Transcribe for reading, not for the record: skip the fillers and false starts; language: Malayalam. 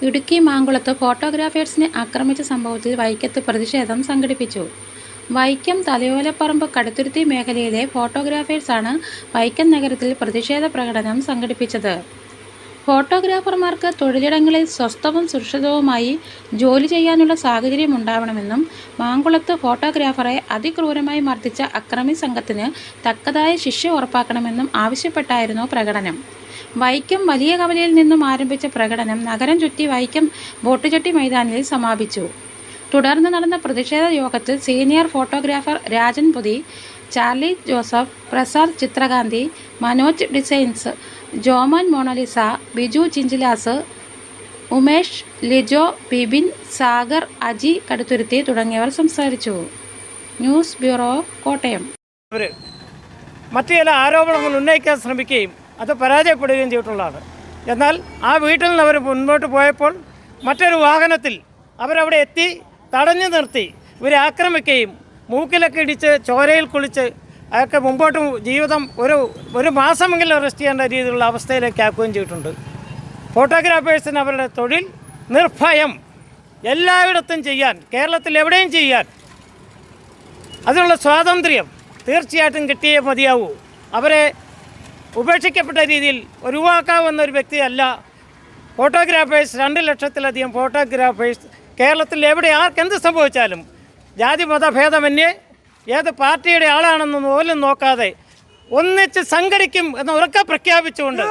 ഇടുക്കി മാങ്കുളത്ത് ഫോട്ടോഗ്രാഫേഴ്സിനെ ആക്രമിച്ച സംഭവത്തിൽ വൈക്കത്ത് പ്രതിഷേധം സംഘടിപ്പിച്ചു. വൈക്കം തലയോലപ്പറമ്പ് കടുത്തുരുത്തി മേഖലയിലെ ഫോട്ടോഗ്രാഫേഴ്സാണ് വൈക്കം നഗരത്തിൽ പ്രതിഷേധ പ്രകടനം സംഘടിപ്പിച്ചത്. ഫോട്ടോഗ്രാഫർമാർക്ക് തൊഴിലിടങ്ങളിൽ സ്വസ്ഥവും സുരക്ഷിതവുമായി ജോലി ചെയ്യാനുള്ള സാഹചര്യം ഉണ്ടാവണമെന്നും മാങ്കുളത്ത് ഫോട്ടോഗ്രാഫറെ അതിക്രൂരമായി മർദ്ദിച്ച അക്രമി സംഘത്തിന് തക്കതായ ശിക്ഷ ഉറപ്പാക്കണമെന്നും ആവശ്യപ്പെട്ടായിരുന്നു പ്രകടനം. വൈക്കം വലിയ കവലയിൽ നിന്നും ആരംഭിച്ച പ്രകടനം നഗരം ചുറ്റി വൈക്കം ബോട്ടുചട്ടി മൈതാനിയിൽ സമാപിച്ചു. തുടർന്ന് നടന്ന പ്രതിഷേധ യോഗത്തിൽ senior photographer Rajan Puthi, Charlie Joseph, Prasad Chithrakanthi, Manoj Designs, Jomon Monalisa, Biju Chinchillas, Umesh, Lijo, Bibin, Sagar, Aji Kaduthuruthy തുടങ്ങിയവർ സംസാരിച്ചു. News bureau, Kottayam. മറ്റു ചില ആരോപണങ്ങൾ ഉന്നയിക്കാൻ ശ്രമിക്കുകയും അത് പരാജയപ്പെടുകയും ചെയ്തിട്ടുള്ളതാണ്. എന്നാൽ ആ വീട്ടിൽ നിന്ന് അവർ മുൻപോട്ട് പോയപ്പോൾ മറ്റൊരു വാഹനത്തിൽ അവരവിടെ എത്തി തടഞ്ഞു നിർത്തി ഇവരെ ആക്രമിക്കുകയും മൂക്കിലൊക്കെ ഇടിച്ച് ചോരയിൽ കുളിച്ച് അതൊക്കെ മുമ്പോട്ട് ജീവിതം ഒരു മാസമെങ്കിലും അറസ്റ്റ് ചെയ്യേണ്ട രീതിയിലുള്ള അവസ്ഥയിലേക്ക് ആക്കുകയും ചെയ്തിട്ടുണ്ട്. ഫോട്ടോഗ്രാഫേഴ്സിന് അവരുടെ തൊഴിൽ നിർഭയം എല്ലായിടത്തും ചെയ്യാൻ, കേരളത്തിൽ എവിടെയും ചെയ്യാൻ അതിനുള്ള സ്വാതന്ത്ര്യം തീർച്ചയായിട്ടും കിട്ടിയേ മതിയാവൂ. അവരെ ഉപേക്ഷിക്കപ്പെട്ട രീതിയിൽ ഒഴിവാക്കാവുന്ന ഒരു വ്യക്തിയല്ല ഫോട്ടോഗ്രാഫേഴ്സ്. 2 ലക്ഷത്തിലധികം ഫോട്ടോഗ്രാഫേഴ്സ് കേരളത്തിൽ എവിടെ ആർക്കെന്ത് സംഭവിച്ചാലും ജാതി മതഭേദമന്യേ ഏത് പാർട്ടിയുടെ ആളാണെന്ന് പോലും നോക്കാതെ ഒന്നിച്ച് സംഘടിക്കും എന്ന് ഉറക്കെ പ്രഖ്യാപിച്ചുകൊണ്ട്